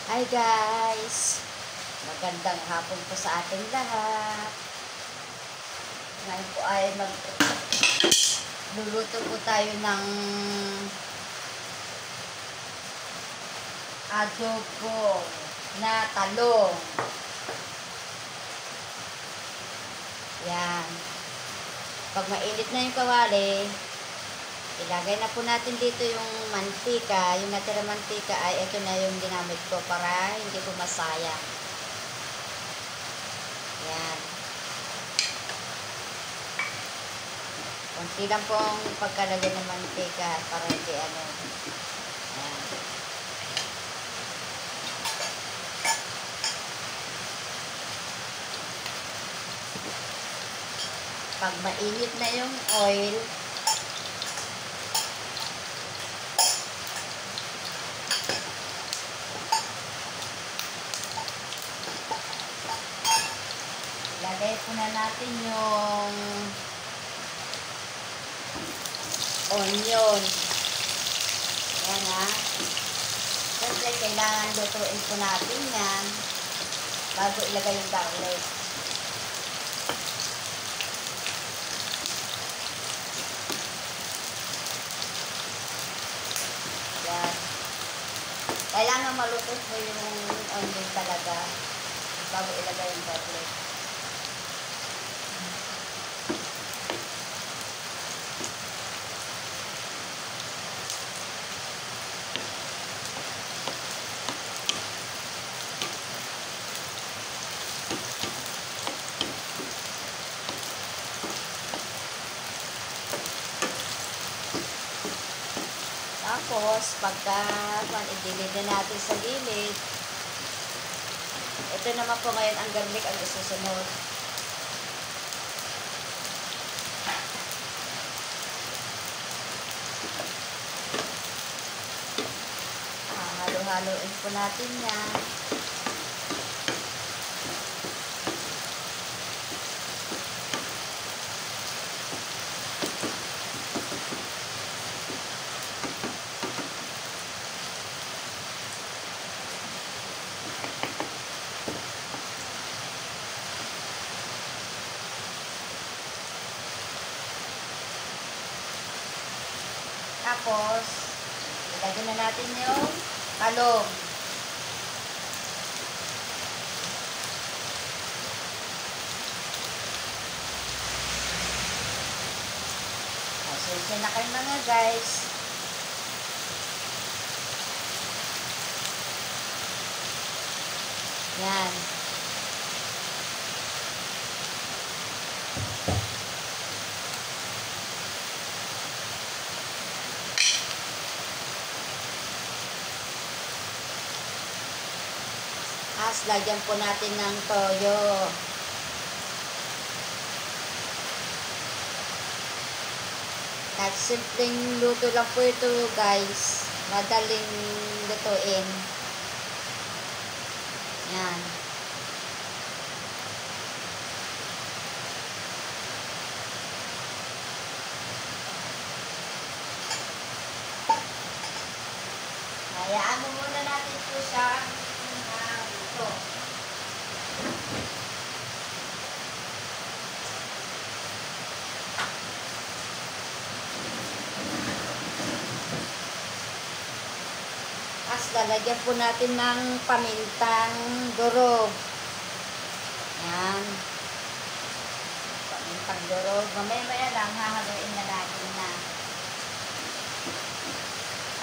Hi guys! Magandang hapon po sa ating lahat. Ngayon po ay magluluto po tayo ng adobo na talong. Yan. Pag mainit na yung kawali, ilagay na po natin dito yung mantika. Yung natira mantika ay ito na yung ginamit ko para hindi po masayang. Yan. Kunti lang po ang pagkalagay ng mantika para hindi ano. Yan. Pag mainit na yung oil, lagay po na natin yung onion. Ayan ha. Siyempre, kailangan lutuin po natin yan bago ilagay yung garlic. Yan. Kailangan maluto po yung onion talaga bago ilagay yung garlic. Tapos, pagka i-dilid na natin sa gilid, ito naman po ngayon ang garlic ang isusunod. Halo-haloin po natin yan. Tapos, ilagay na natin yung talong. Pasensya na kayo mga guys. Yan. Lagyan po natin ng toyo. At simpleng luto lang po ito guys. Madaling lutuin. Yan. Hayaan mo muna natin po siya. Tapos lalagyan po natin ng pamintang durog. Yan. Pamintang durog. Mamaya-maya lang hahaluin na natin na.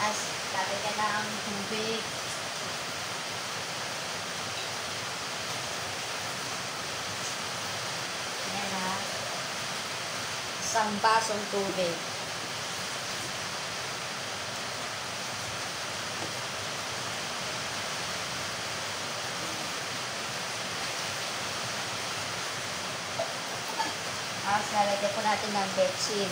Tapos lalagyan na ang tubig. Yan ha. Isang basong tubig. Tapos lalagyan po natin ng betsin.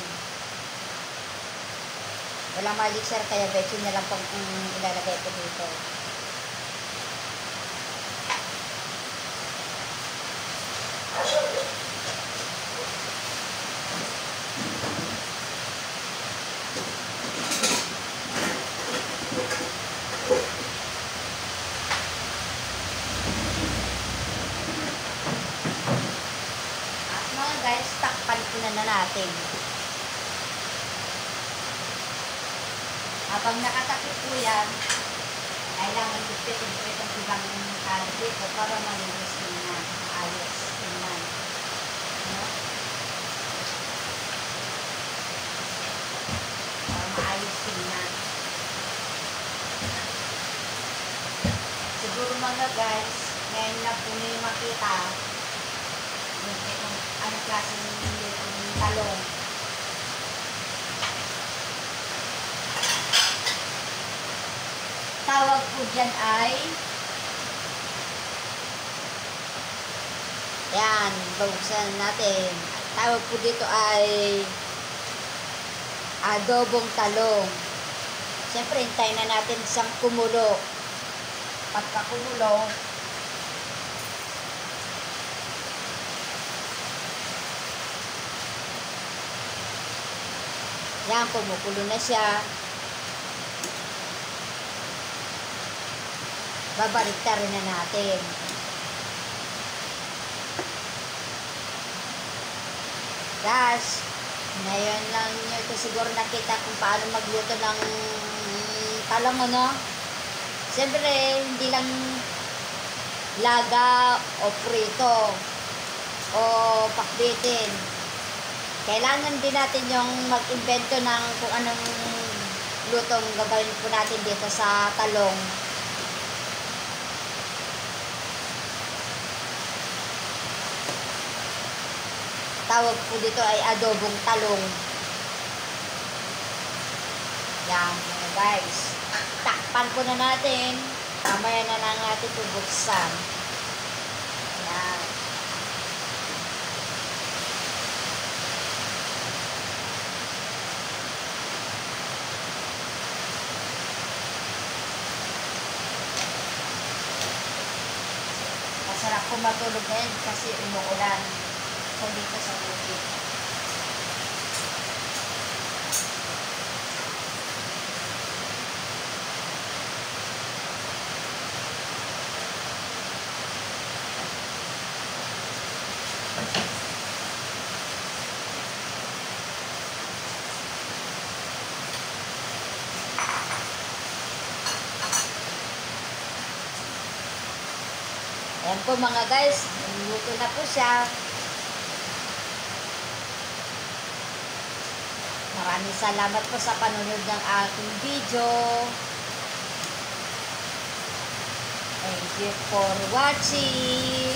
Walang mixer kaya betsin na lang pong ilalagay ko dito. guys, takpan ko na natin. Habang nakatakip po yan, kailangan gupitin ko itong ibang kalat dito para malinis tingnan. Ayos tingnan. No? Para maayos tingnan. Siguro mga guys, ngayon na po niyo makita yung anong klaseng yung talong. Tawag po dyan ay yan, buksan natin. Tawag po dito ay adobong talong. Siyempre, hintayin na natin isang kumulo. Pagka kumulo, yan, kumukulo na siya. Babaliktarin na natin. Guys, ngayon lang nyo ito siguro nakita kung paano magluto ng talong, ano? Siyempre, hindi lang laga o prito o pakbitin. Kailangan din natin yung mag-invento ng kung anong lutong gagawin po natin dito sa talong. Tawag po dito ay adobong talong. Yan, guys. Takpan po na natin. Mamaya na lang natin bubuksan. Yan. Masarap po matulog ngayon kasi umuulan. Dito sa bukid. Ayan po mga guys, luto na po siya. Maraming salamat po sa panonood ng aking video. Thank you for watching.